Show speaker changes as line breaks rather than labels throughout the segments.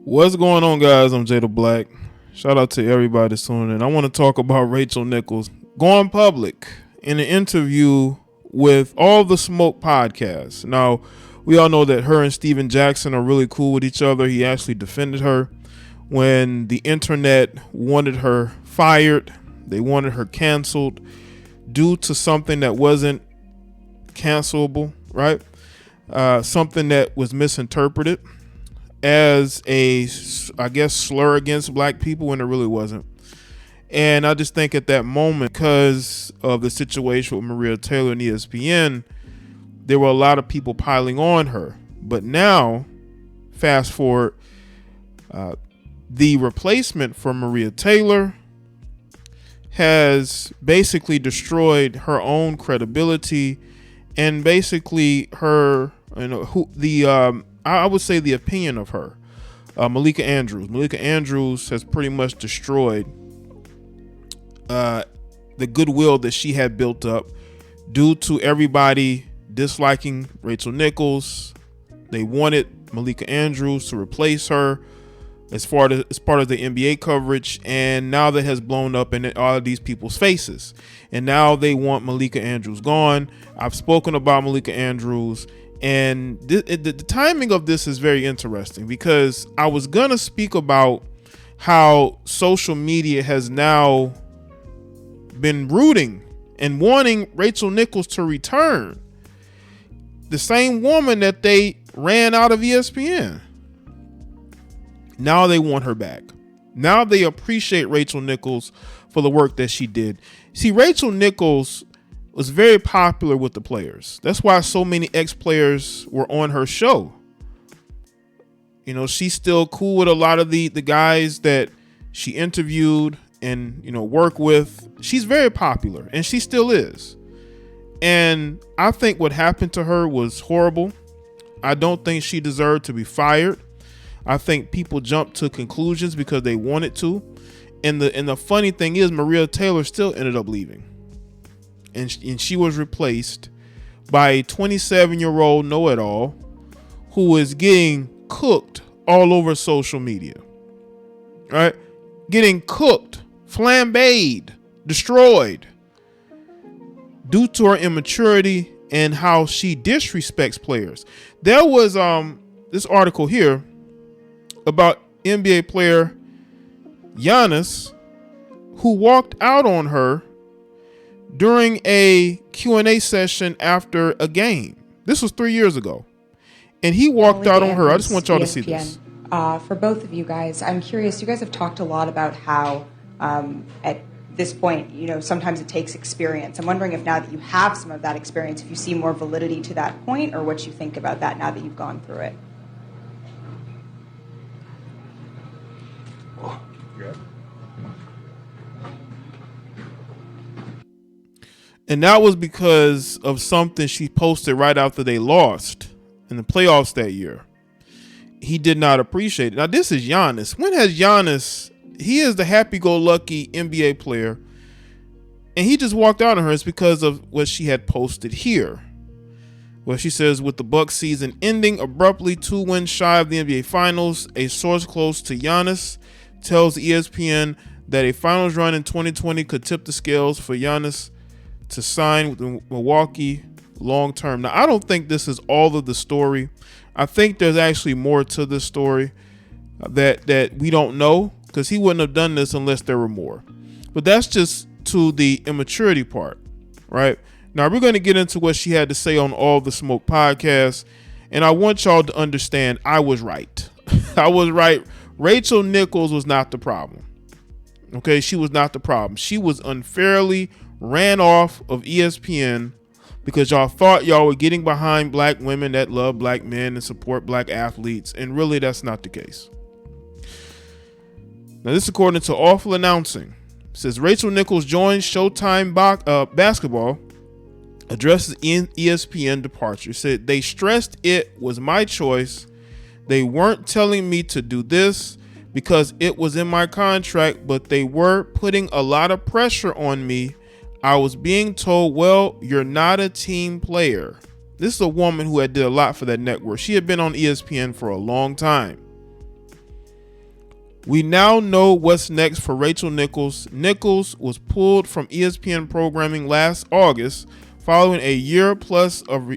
What's going on, guys? I'm Jaye the Black. Shout out to everybody that's tuning in. I want to talk about Rachel Nichols going public in an interview with All the Smoke podcast. Now, we all know that her and Steven Jackson are really cool with each other. He actually defended her when the internet wanted her fired. They wanted her canceled due to something that wasn't cancelable, right? Something that was misinterpreted as a, I guess, slur against black people when it really wasn't. And I just think at that moment, because of the situation with Maria Taylor and ESPN, there were a lot of people piling on her. But now, fast forward, the replacement for Maria Taylor has basically destroyed her own credibility and basically her, I would say the opinion of her, Malika Andrews. Malika Andrews has pretty much destroyed the goodwill that she had built up due to everybody disliking Rachel Nichols. They wanted Malika Andrews to replace her as part of the NBA coverage, and now that has blown up in all of these people's faces, and now they want Malika Andrews gone. I've spoken about Malika Andrews, and the timing of this is very interesting because I was gonna speak about how social media has now been rooting and wanting Rachel Nichols to return, the same woman that they ran out of ESPN. Now they want her back. Now they appreciate Rachel Nichols for the work that she did. See, Rachel Nichols was very popular with the players. That's why so many ex-players were on her show. You know, she's still cool with a lot of the guys that she interviewed and, you know, work with. She's very popular, and she still is. And I think what happened to her was horrible. I don't think she deserved to be fired. I think people jumped to conclusions because they wanted to. And the funny thing is, Maria Taylor still ended up leaving. And she was replaced by a 27-year-old know-it-all who is getting cooked all over social media. Right? Getting cooked, flambéed, destroyed due to her immaturity and how she disrespects players. There was this article here about NBA player Giannis, who walked out on her during a Q&A session after a game. This was 3 years ago. And he walked out on her. I just want y'all to see this.
For both of you guys, I'm curious, you guys have talked a lot about how at this point, you know, sometimes it takes experience. I'm wondering if now that you have some of that experience, if you see more validity to that point, or what you think about that now that you've gone through it.
And that was because of something she posted right after they lost in the playoffs that year. He did not appreciate it. Now, this is Giannis. When has Giannis, he is the happy-go-lucky NBA player, and he just walked out on her. It's because of what she had posted here, where she says, with the Bucks season ending abruptly 2 wins shy of the NBA Finals, a source close to Giannis tells ESPN that a finals run in 2020 could tip the scales for Giannis to sign with Milwaukee long term. Now, I don't think this is all of the story. I think there's actually more to this story that we don't know, because he wouldn't have done this unless there were more. But that's just to the immaturity part, right? Now, we're going to get into what she had to say on All the Smoke podcast, and I want y'all to understand I was right. I was right. Rachel Nichols was not the problem. Okay, she was not the problem. She was unfairly ran off of ESPN because y'all thought y'all were getting behind black women that love black men and support black athletes, and really that's not the case. Now, this is according to Awful Announcing. It says Rachel Nichols joins Showtime basketball, addresses ESPN departure. Said they stressed it was my choice. They weren't telling me to do this because it was in my contract, but they were putting a lot of pressure on me. I was being told, well, you're not a team player. This is a woman who had did a lot for that network. She had been on ESPN for a long time. We now know what's next for Rachel Nichols. Nichols was pulled from ESPN programming last August following a year plus of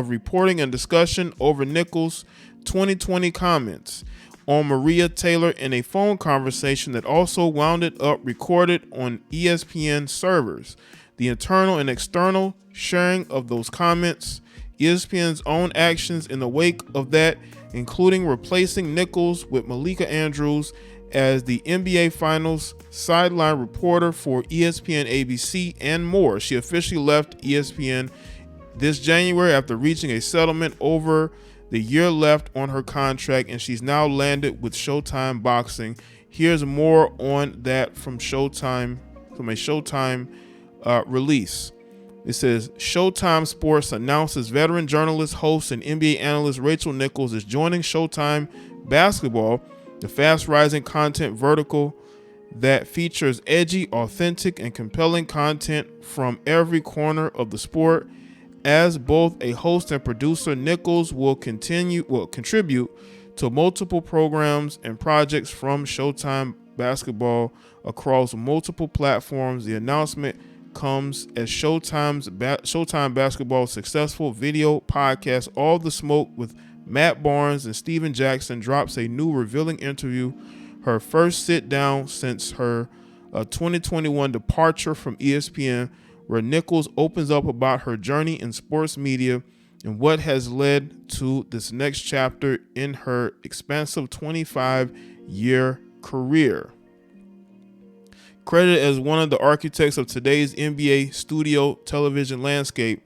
reporting and discussion over Nichols' 2020 comments on Maria Taylor in a phone conversation that also wound up recorded on ESPN servers. The internal and external sharing of those comments, ESPN's own actions in the wake of that, including replacing Nichols with Malika Andrews as the NBA Finals sideline reporter for ESPN ABC, and more. She officially left ESPN this January after reaching a settlement over the year left on her contract, and she's now landed with Showtime Boxing. Here's more on that from Showtime, from a Showtime release. It says, Showtime Sports announces veteran journalist, host, and NBA analyst Rachel Nichols is joining Showtime Basketball, the fast-rising content vertical that features edgy, authentic, and compelling content from every corner of the sport. As both a host and producer, Nichols will contribute to multiple programs and projects from Showtime Basketball across multiple platforms. The announcement comes as Showtime Basketball's successful video podcast, All the Smoke with Matt Barnes and Steven Jackson, drops a new revealing interview, her first sit down since her 2021 departure from ESPN, where Nichols opens up about her journey in sports media and what has led to this next chapter in her expansive 25-year career. Credited as one of the architects of today's NBA studio television landscape,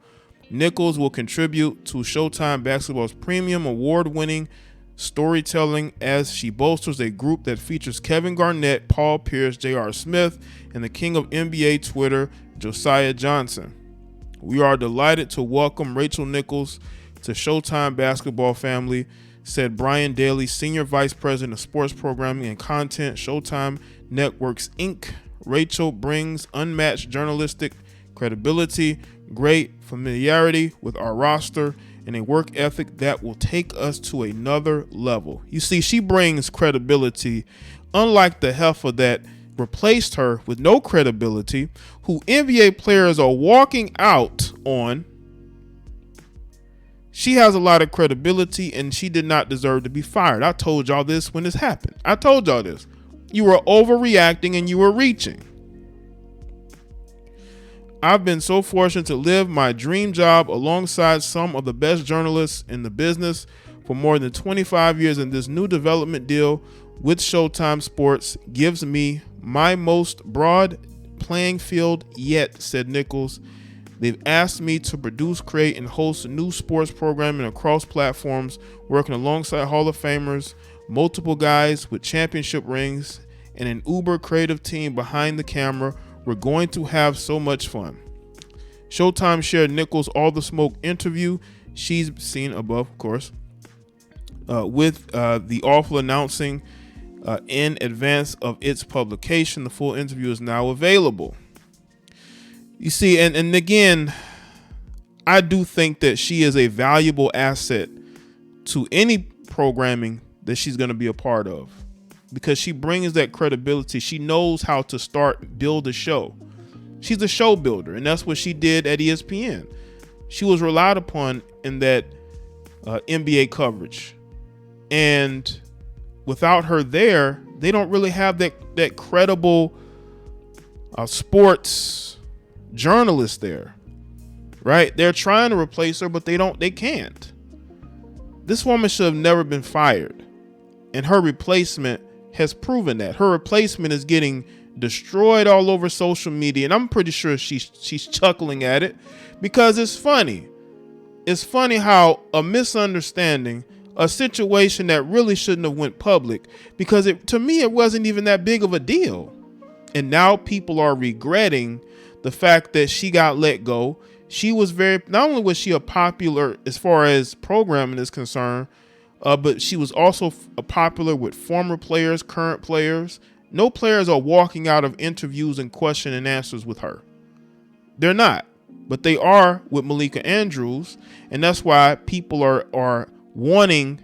Nichols will contribute to Showtime Basketball's premium award-winning storytelling as she bolsters a group that features Kevin Garnett, Paul Pierce, J.R. Smith, and the king of NBA Twitter, Josiah Johnson. We are delighted to welcome Rachel Nichols to Showtime Basketball family, said Brian Daly, Senior Vice President of Sports Programming and Content, Showtime Networks, Inc. Rachel brings unmatched journalistic credibility, great familiarity with our roster, and a work ethic that will take us to another level. You see, she brings credibility, unlike the heifer that replaced her with no credibility, who NBA players are walking out on. She has a lot of credibility, and she did not deserve to be fired. I told y'all this when this happened. I told y'all this. You were overreacting and you were reaching. I've been so fortunate to live my dream job alongside some of the best journalists in the business for more than 25 years, and this new development deal with Showtime Sports gives me my most broad playing field yet, said Nichols. They've asked me to produce, create, and host new sports programming across platforms, working alongside Hall of Famers, multiple guys with championship rings, and an uber creative team behind the camera. We're going to have so much fun. Showtime shared Nichols' All the Smoke interview, she's seen above, of course, with the awful announcing in advance of its publication. The full interview is now available. You see, and again, I do think that she is a valuable asset to any programming that she's going to be a part of, because she brings that credibility. She knows how to build a show. She's a show builder, and that's what she did at ESPN. She was relied upon in that NBA coverage, and without her there, they don't really have that credible sports journalist there, right? They're trying to replace her, but they can't. This woman should have never been fired, and her replacement has proven that. Her replacement is getting destroyed all over social media, and I'm pretty sure she's chuckling at it, because it's funny. It's funny how a misunderstanding, a situation that really shouldn't have went public, because to me it wasn't even that big of a deal, and now people are regretting the fact that she got let go. She was not only was she a popular as far as programming is concerned, but she was also popular with former players, current players. No players are walking out of interviews and question and answers with her. They're not, but they are with Malika Andrews, and that's why people are wanting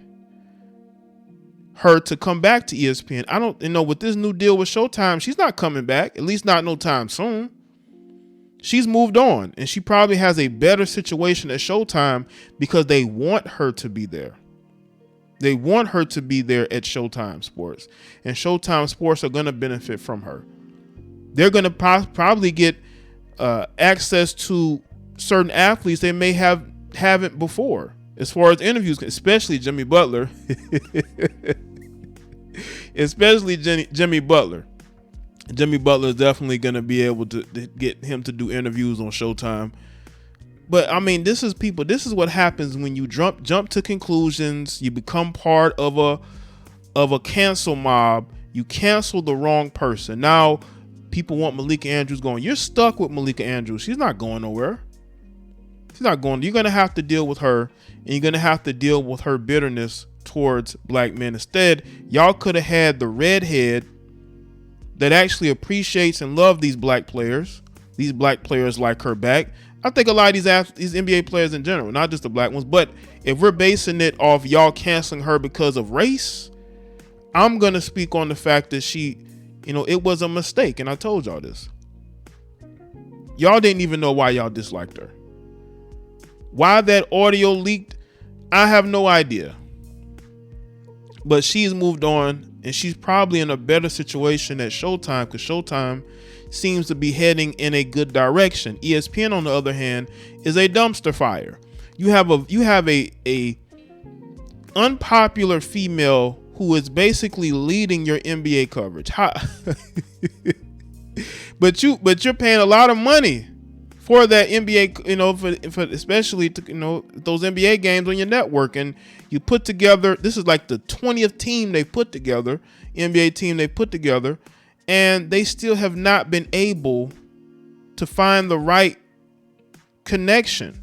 her to come back to ESPN. I don't, with this new deal with Showtime, she's not coming back, at least not no time soon. She's moved on, and she probably has a better situation at Showtime because they want her to be there. They want her to be there at Showtime Sports, and Showtime Sports are going to benefit from her. They're going to probably get access to certain athletes they may haven't before, as far as interviews, especially Jimmy Butler. Jimmy Butler. Jimmy Butler is definitely going to be able to get him to do interviews on Showtime. But I mean, this is what happens when you jump to conclusions. You become part of a cancel mob. You cancel the wrong person. Now people want Malika Andrews going. You're stuck with Malika Andrews. She's not going nowhere. She's not going. You're going to have to deal with her, and you're going to have to deal with her bitterness towards black men. Instead, y'all could have had the redhead that actually appreciates and loves these black players like her back. I think a lot of these NBA players in general, not just the black ones, but if we're basing it off y'all canceling her because of race, I'm going to speak on the fact that she, it was a mistake. And I told y'all this. Y'all didn't even know why y'all disliked her. Why that audio leaked, I have no idea. But she's moved on, and she's probably in a better situation at Showtime because Showtime seems to be heading in a good direction. ESPN, on the other hand, is a dumpster fire. You have a unpopular female who is basically leading your NBA coverage. But you're paying a lot of money for that NBA, for especially those NBA games on your network, and you put together. This is like the 20th team they put together, NBA team they put together, and they still have not been able to find the right connection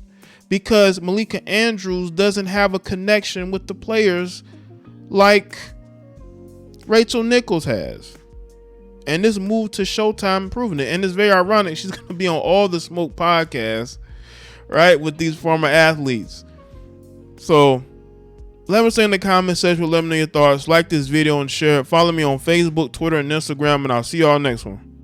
because Malika Andrews doesn't have a connection with the players like Rachel Nichols has. And this move to Showtime proving it. And it's very ironic. She's going to be on all the Smoke podcasts, right, with these former athletes. So let me say in the comment section, let me know your thoughts. Like this video and share it. Follow me on Facebook, Twitter, and Instagram, and I'll see y'all next one.